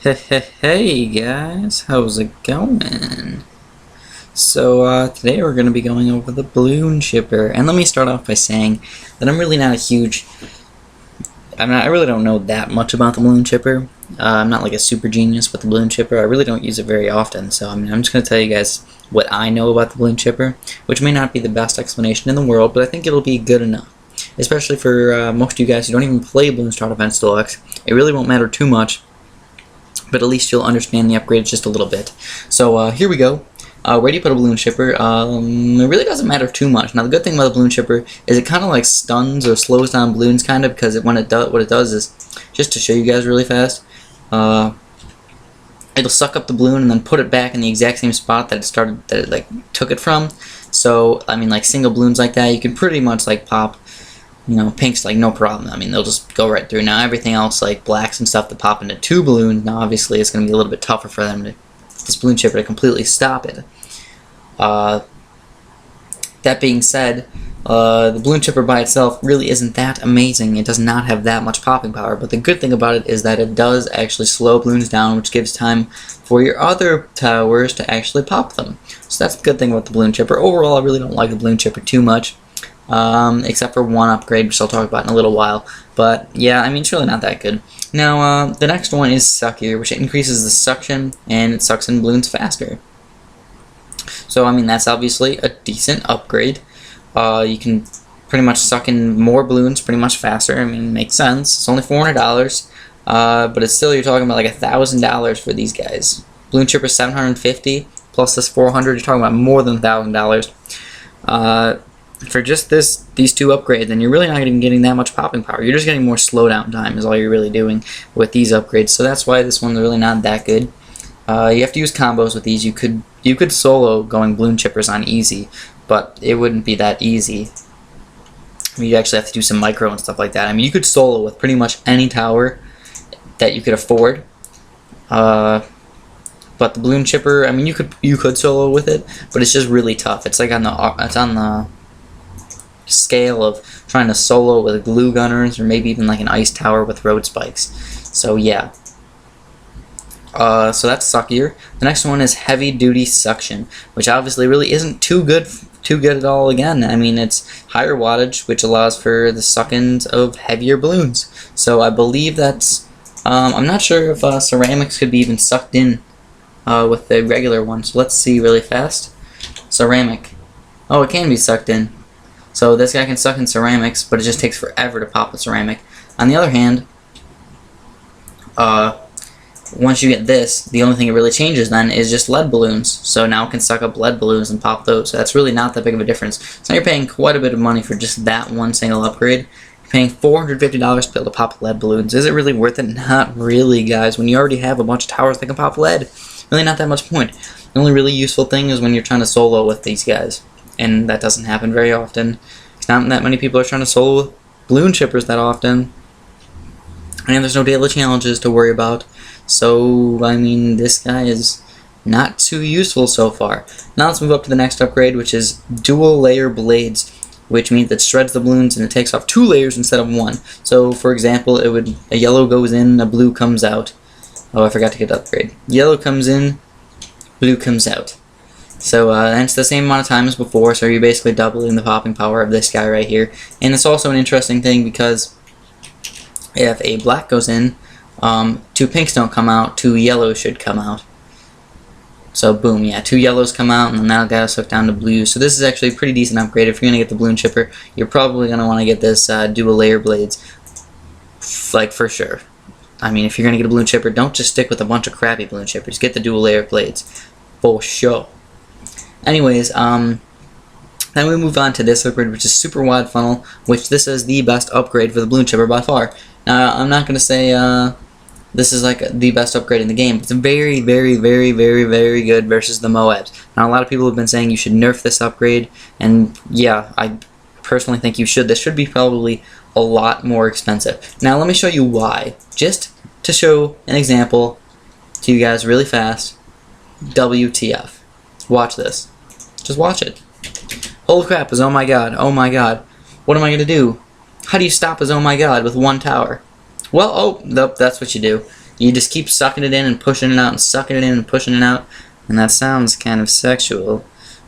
Hey guys, how's it going? So today we're going to be going over the balloon shipper, and let me start off by saying that I'm really not a huge, I really don't know that much about the balloon shipper. I'm not like a super genius with the balloon shipper. I really don't use it very often, so I'm just going to tell you guys what I know about the balloon shipper, which may not be the best explanation in the world, but I think it'll be good enough. Especially for most of you guys who don't even play Bloon Star Defense Deluxe, it really won't matter too much, but at least you'll understand the upgrades just a little bit. So here we go. Where do you put a balloon shipper? It really doesn't matter too much. Now the good thing about the balloon shipper is it kind of like stuns or slows down balloons kind of, because what it does is, just to show you guys really fast, it'll suck up the balloon and then put it back in the exact same spot that it like took it from. So I mean, like single balloons like that, you can pretty much like pop, you know, pinks like no problem. I mean, they'll just go right through. Now everything else like blacks and stuff that pop into two balloons, now obviously it's going to be a little bit tougher for them to, this balloon shipper, to completely stop it. That being said, the balloon chipper by itself really isn't that amazing. It does not have that much popping power, but the good thing about it is that it does actually slow balloons down, which gives time for your other towers to actually pop them. So that's the good thing about the balloon chipper. Overall, I really don't like the balloon chipper too much, except for one upgrade, which I'll talk about in a little while. But yeah, I mean, it's really not that good. Now, the next one is Suckier, which increases the suction, and it sucks in balloons faster. So, I mean, that's obviously a decent upgrade. You can pretty much suck in more balloons pretty much faster. I mean, it makes sense. It's only $400, but it's still, you're talking about like $1,000 for these guys. Balloon chipper $750 plus this $400. You're talking about more than $1,000 for just these two upgrades, and you're really not even getting that much popping power. You're just getting more slowdown time is all you're really doing with these upgrades. So that's why this one's really not that good. You have to use combos with these. You could solo going balloon chippers on easy, but it wouldn't be that easy. I mean, you'd actually have to do some micro and stuff like that. I mean, you could solo with pretty much any tower that you could afford. But the balloon chipper, I mean, you could solo with it, but it's just really tough. It's like on the scale of trying to solo with glue gunners, or maybe even like an ice tower with road spikes. So yeah. So that's Suckier. The next one is Heavy Duty Suction, which obviously really isn't too good at all. Again, I mean, it's higher wattage, which allows for the suck-ins of heavier balloons. So I believe that's, I'm not sure if ceramics could be even sucked in with the regular one. So let's see really fast. Ceramic. Oh, it can be sucked in. So this guy can suck in ceramics, but it just takes forever to pop the ceramic. On the other hand, once you get this, the only thing it really changes then is just lead balloons. So now it can suck up lead balloons and pop those. So that's really not that big of a difference. So now you're paying quite a bit of money for just that one single upgrade. You're paying $450 to be able to pop lead balloons. Is it really worth it? Not really, guys. When you already have a bunch of towers that can pop lead, really not that much point. The only really useful thing is when you're trying to solo with these guys. And that doesn't happen very often. It's not that many people are trying to solo with balloon chippers that often. And there's no daily challenges to worry about. So, I mean, this guy is not too useful so far. Now let's move up to the next upgrade, which is Dual Layer Blades, which means it shreds the balloons and it takes off 2 layers instead of 1. So, for example, a yellow goes in, a blue comes out. Oh, I forgot to get the upgrade. Yellow comes in, blue comes out. So, and it's the same amount of time as before, so you're basically doubling the popping power of this guy right here. And it's also an interesting thing because if a black goes in, 2 pinks don't come out, 2 yellows should come out. So boom, yeah, 2 yellows come out, and then that'll get us hooked down to blues. So this is actually a pretty decent upgrade. If you're going to get the balloon chipper, you're probably going to want to get this Dual Layer Blades, like for sure. I mean, if you're going to get a balloon chipper, don't just stick with a bunch of crappy balloon chippers. Get the Dual Layer Blades, for sure. Anyways, then we move on to this upgrade, which is Super Wide Funnel, which this is the best upgrade for the balloon chipper by far. Now, I'm not going to say this is like the best upgrade in the game. It's very, very, very, very, very good versus the Moabs. Now, a lot of people have been saying you should nerf this upgrade, and yeah, I personally think you should. This should be probably a lot more expensive. Now, let me show you why. Just to show an example to you guys really fast. WTF. Watch this. Just watch it. Holy crap is oh my god, oh my god. What am I going to do? How do you stop his oh my god with 1 tower? Well, oh, nope, that's what you do. You just keep sucking it in and pushing it out and sucking it in and pushing it out. And that sounds kind of sexual.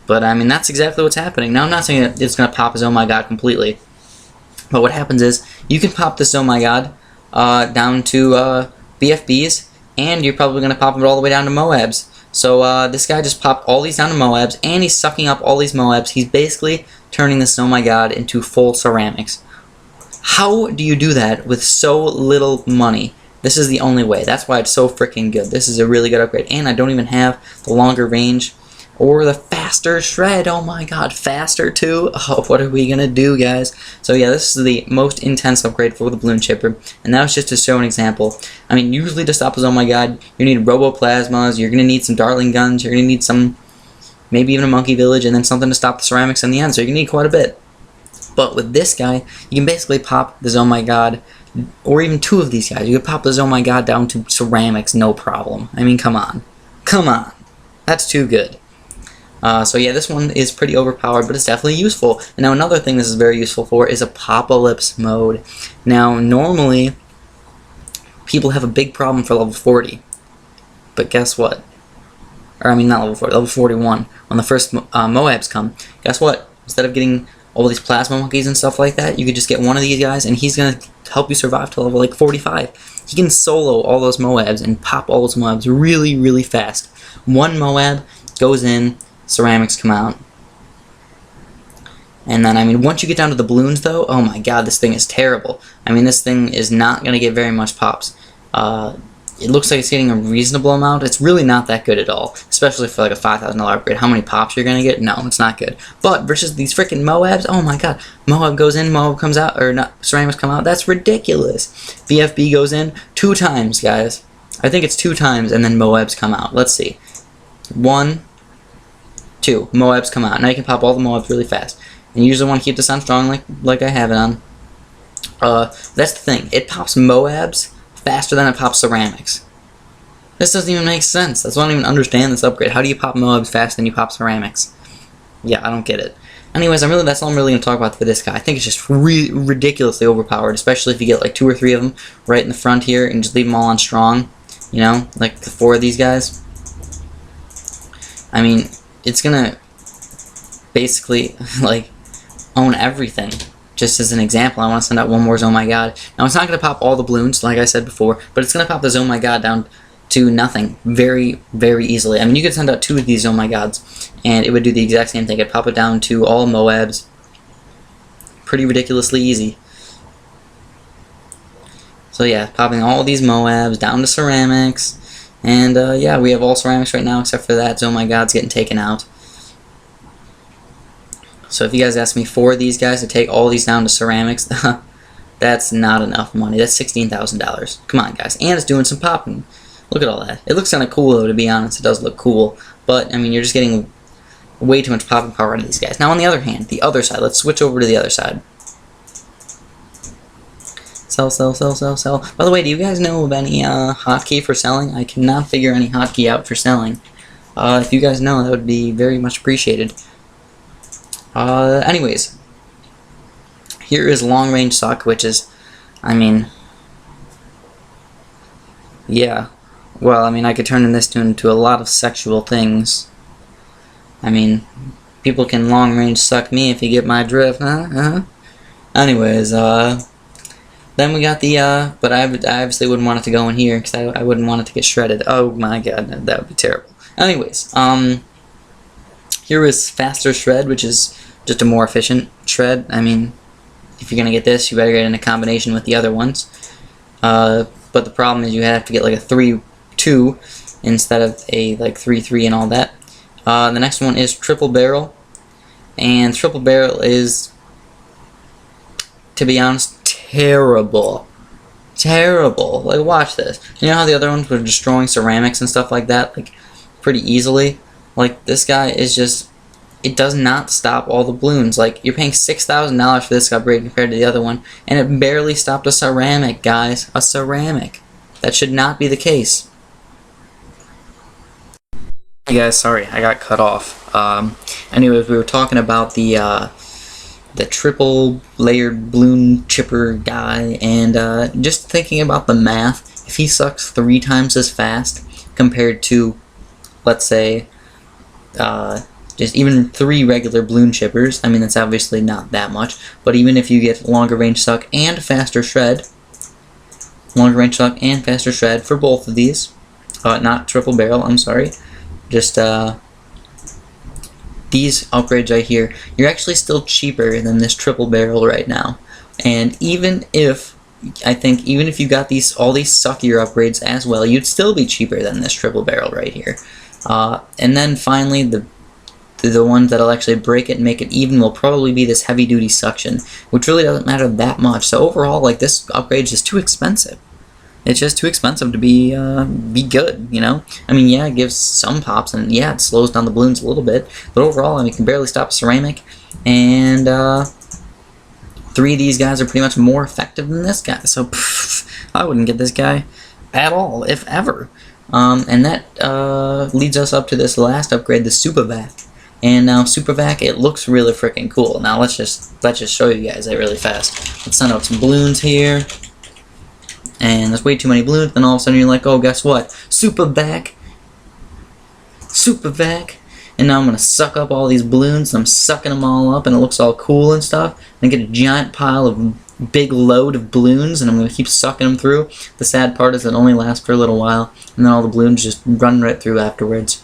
But, I mean, that's exactly what's happening. Now, I'm not saying that it's going to pop his Oh My God completely. But what happens is, you can pop this Oh My God down to BFBs, and you're probably going to pop it all the way down to Moabs. So this guy just popped all these down to Moabs, and he's sucking up all these Moabs. He's basically turning this Oh My God into full ceramics. How do you do that with so little money? This is the only way. That's why it's so freaking good. This is a really good upgrade, and I don't even have the longer range or the faster shred. Oh my God, faster too? Oh, what are we gonna do, guys? So yeah, this is the most intense upgrade for the Bloon chipper, and that was just to show an example. I mean, usually to stop those Oh My God, you need Roboplasmas, you're gonna need some Dartling guns, you're gonna need some, maybe even a Monkey Village, and then something to stop the ceramics in the end, so you're gonna need quite a bit. But with this guy, you can basically pop this Oh My God, or even two of these guys. You could pop this Oh My God down to ceramics, no problem. I mean, come on. Come on. That's too good. So yeah, this one is pretty overpowered, but it's definitely useful. And now another thing this is very useful for is Apocalypse mode. Now, normally, people have a big problem for level 40. But guess what? Or, I mean, not level 40, level 41. When the first Moabs come, guess what? Instead of getting all these plasma monkeys and stuff like that, you could just get one of these guys, and he's going to help you survive to level, like, 45. He can solo all those Moabs and pop all those Moabs really, really fast. One Moab goes in, ceramics come out. And then, I mean, once you get down to the balloons, though, oh my God, this thing is terrible. I mean, this thing is not going to get very much pops. It looks like it's getting a reasonable amount. It's really not that good at all, especially for like a $5,000 upgrade. How many pops you're going to get? No, it's not good. But versus these freaking Moabs, oh my God. Moab goes in, Moab comes out, or not, ceramics come out. That's ridiculous. BFB goes in 2 times, guys. I think it's 2 times, and then Moabs come out. Let's see. 1, 2. Moabs come out. Now you can pop all the Moabs really fast. And you usually want to keep this on strong like I have it on. That's the thing. It pops Moabs faster than it pops ceramics. This doesn't even make sense. That's why I don't even understand this upgrade. How do you pop Moabs faster than you pop ceramics? Yeah, I don't get it. Anyways, that's all I'm really going to talk about for this guy. I think it's just ridiculously overpowered, especially if you get like 2 or 3 of them right in the front here and just leave them all on strong. You know, like the 4 of these guys. I mean, it's going to basically, like, own everything. Just as an example, I want to send out one more Oh My God. Now, it's not going to pop all the balloons, like I said before, but it's going to pop the Oh My God down to nothing very, very easily. I mean, you could send out 2 of these Oh My Gods, and it would do the exact same thing. It'd pop it down to all Moabs. Pretty ridiculously easy. So yeah, popping all these Moabs down to ceramics. And yeah, we have all ceramics right now, except for that Oh My God's getting taken out. So if you guys ask me for these guys to take all these down to ceramics, that's not enough money. That's $16,000. Come on, guys. And it's doing some popping. Look at all that. It looks kind of cool, though, to be honest. It does look cool. But, I mean, you're just getting way too much popping power out of these guys. Now, on the other hand, the other side. Let's switch over to the other side. Sell, sell, sell, sell, sell. By the way, do you guys know of any hotkey for selling? I cannot figure any hotkey out for selling. If you guys know, that would be very much appreciated. Anyways, here is Long Range Suck, which is, I mean, yeah. Well, I mean, I could turn this into a lot of sexual things. I mean, people can long range suck me if you get my drift, huh? Anyways, then we got the, but I obviously wouldn't want it to go in here, because I wouldn't want it to get shredded. Oh my God, that would be terrible. Anyways, here is Faster Shred, which is just a more efficient shred. I mean, if you're going to get this, you better get it in a combination with the other ones. But the problem is you have to get like a 3-2 instead of a like 3-3 and all that. The next one is Triple Barrel. And Triple Barrel is, to be honest, terrible. Terrible. Like, watch this. You know how the other ones were destroying ceramics and stuff like that, like, pretty easily? Like, this guy is just, it does not stop all the balloons. Like, you're paying $6,000 for this upgrade compared to the other one, and it barely stopped a ceramic, guys. A ceramic. That should not be the case. Hey guys, sorry, I got cut off. Anyways, we were talking about the triple layered balloon chipper guy, and just thinking about the math. if he sucks 3 times as fast compared to, let's say, just even 3 regular Bloon chippers, I mean, that's obviously not that much, but even if you get longer range suck and faster shred, for both of these, not triple barrel, I'm sorry, just these upgrades right here, you're actually still cheaper than this triple barrel right now. And even if, I think, even if you got all these suckier upgrades as well, you'd still be cheaper than this triple barrel right here. And then finally, the ones that'll actually break it and make it even will probably be this heavy duty suction, which really doesn't matter that much. So overall, like, this upgrade is just too expensive. It's just too expensive to be good, you know? I mean, yeah, it gives some pops, and yeah, it slows down the balloons a little bit, but overall, I mean, it can barely stop a ceramic, and 3 of these guys are pretty much more effective than this guy, so I wouldn't get this guy at all, if ever. And that leads us up to this last upgrade, the Supervac. And now Supervac, it looks really freaking cool. Now let's just show you guys that really fast. Let's send out some balloons here. And there's way too many balloons, then all of a sudden you're like, oh, guess what? Supervac! And now I'm going to suck up all these balloons, and I'm sucking them all up, and it looks all cool and stuff. And I get a giant pile of big load of balloons, and I'm going to keep sucking them through. The sad part is it only lasts for a little while, and then all the balloons just run right through afterwards.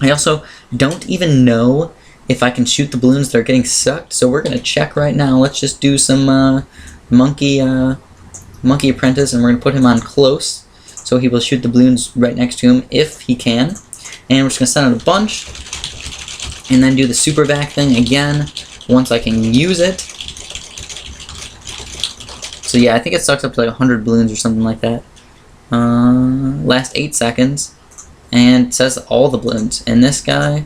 I also don't even know if I can shoot the balloons that are getting sucked, so we're going to check right now. Let's just do some monkey apprentice, and we're going to put him on close, so he will shoot the balloons right next to him if he can. And we're just going to send out a bunch, and then do the Supervac thing again once I can use it. So yeah, I think it sucks up to like 100 balloons or something like that. Last 8 seconds, and it says all the balloons. And this guy,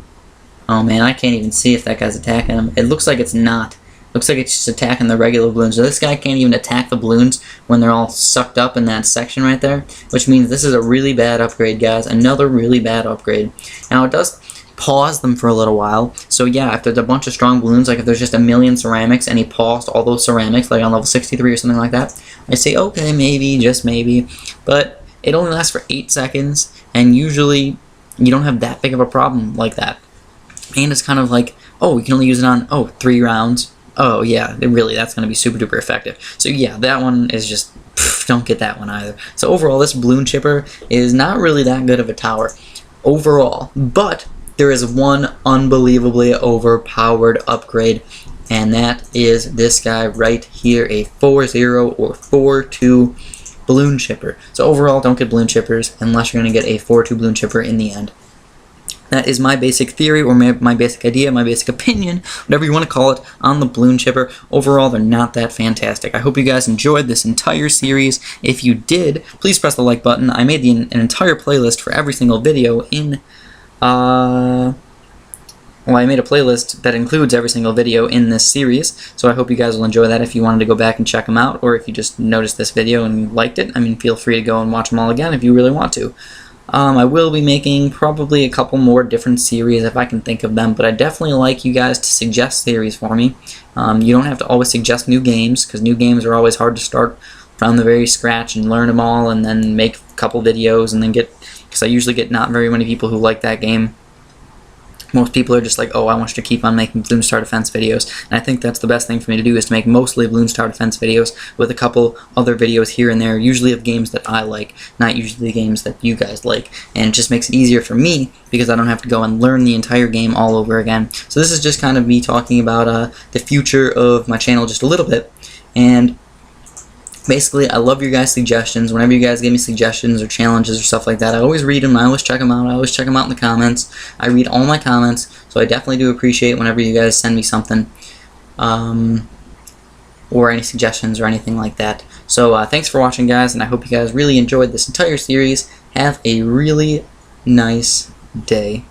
oh man, I can't even see if that guy's attacking him. It looks like it's not. Looks like it's just attacking the regular balloons. So this guy can't even attack the balloons when they're all sucked up in that section right there, which means this is a really bad upgrade, guys. Another really bad upgrade. Now, it does pause them for a little while. So yeah, if there's a bunch of strong balloons, like if there's just a million ceramics and he paused all those ceramics, like on level 63 or something like that, I say, okay, maybe, just maybe. But it only lasts for 8 seconds, and usually you don't have that big of a problem like that. And it's kind of like, oh, you can only use it on, 3 rounds. Oh yeah, really, that's going to be super duper effective. So yeah, that one is just, don't get that one either. So overall, this Bloon chipper is not really that good of a tower overall, but there is one unbelievably overpowered upgrade, and that is this guy right here, a 4-0 or 4-2 Bloon chipper. So overall, don't get Bloon chippers unless you're going to get a 4-2 Bloon chipper in the end. That is my basic theory, or my basic idea, my basic opinion, whatever you want to call it, on the Bloon chipper. Overall, they're not that fantastic. I hope you guys enjoyed this entire series. If you did, please press the like button. I made an entire playlist for every single video in, well, I made a playlist that includes every single video in this series, so I hope you guys will enjoy that if you wanted to go back and check them out, or if you just noticed this video and liked it. I mean, feel free to go and watch them all again if you really want to. I will be making probably a couple more different series if I can think of them, but I definitely like you guys to suggest series for me. You don't have to always suggest new games, because new games are always hard to start from the very scratch and learn them all and then make a couple videos and then because I usually get not very many people who like that game. Most people are just like, oh, I want you to keep on making Bloons Tower Defense videos, and I think that's the best thing for me to do, is to make mostly Bloons Tower Defense videos with a couple other videos here and there, usually of games that I like, not usually games that you guys like, and it just makes it easier for me because I don't have to go and learn the entire game all over again. So this is just kind of me talking about the future of my channel just a little bit, and basically, I love your guys' suggestions. Whenever you guys give me suggestions or challenges or stuff like that, I always read them. I always check them out. I always check them out in the comments. I read all my comments, so I definitely do appreciate whenever you guys send me something, or any suggestions or anything like that. So thanks for watching, guys, and I hope you guys really enjoyed this entire series. Have a really nice day.